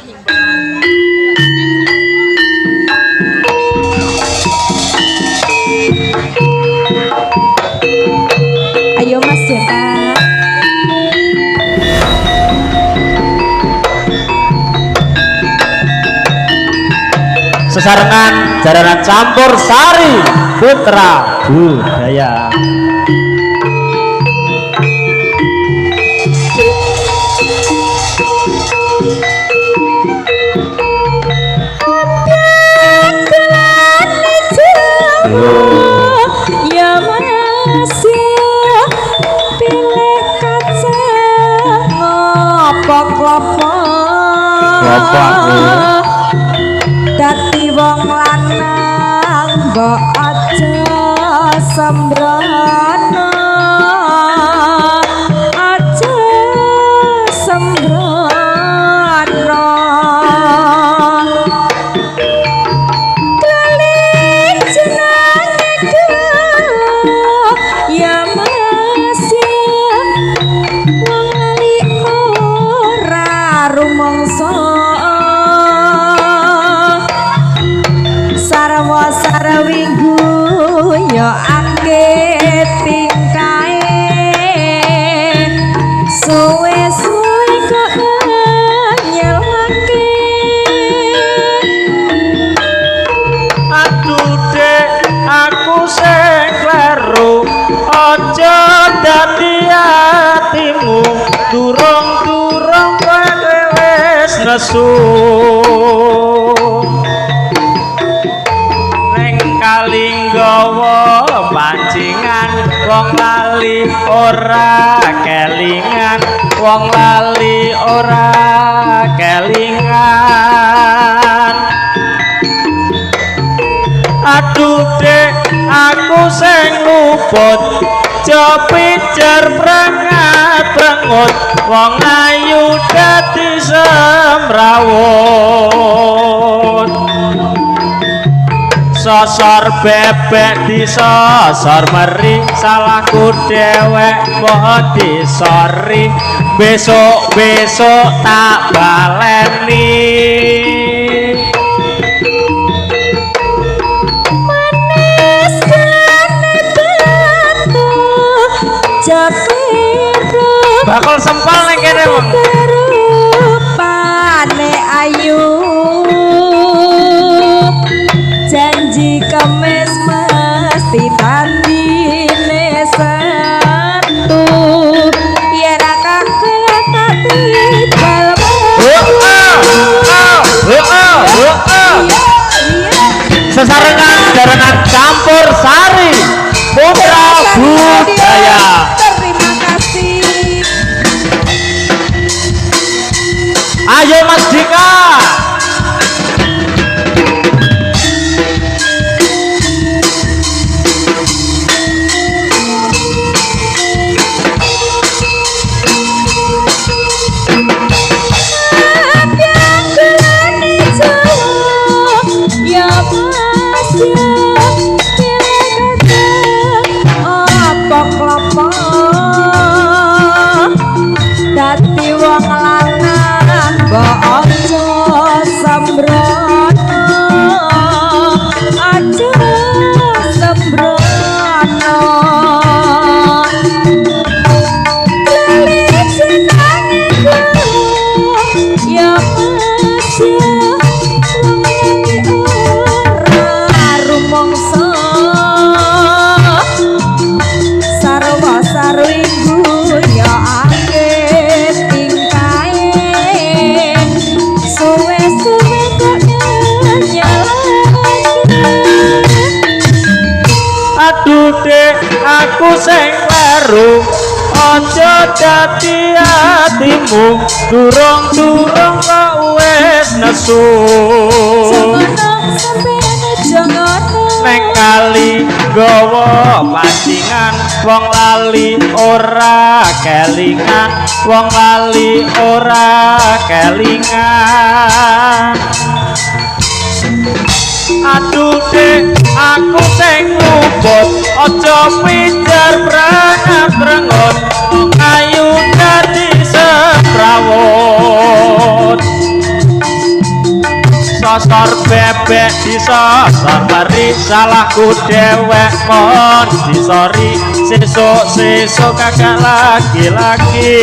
Ayo Mas Jeta. Sesarengan jaranan campur sari putra budaya. Ya masih pilih kaca ngopo-klopo dadi wong lanang mbok aja sembrono aja sembrono kali jenenge ya masih wong lali ora rumangsa sarawinggu ya ake tingkae suwe-suwe kok nyelake Aduh dek aku sing kleru aja dadi atimu durung-durung kowe wis nesu Kalinggawa pancingan wong lali ora kelingan wong lali ora kelingan aduh dek aku sing luput pijar brangat-brangut wong ayu dadi semrawut sosor bebek disosor meri salahku dewek mohon disori besok tak baleni manis kene batu japiru bakal sempal ning kene wong rupane ayu janji kemis mesti tandine satu yen kakek hati dalem sesarengan jaranan campur sari putra budaya. Terima kasih. Ayo Mas Dika. Aku sing kleru aja dadi atimu durung-durung kok wis nesu nek kali gawa pancingan wong lali ora kelingan wong lali ora kelingan aduh dek aku sing luput aja pijar brangat-brangut ayu dadi semrawut nyosor bebek disosor mari salahku dewek mon disori sesuk kagak lagi-lagi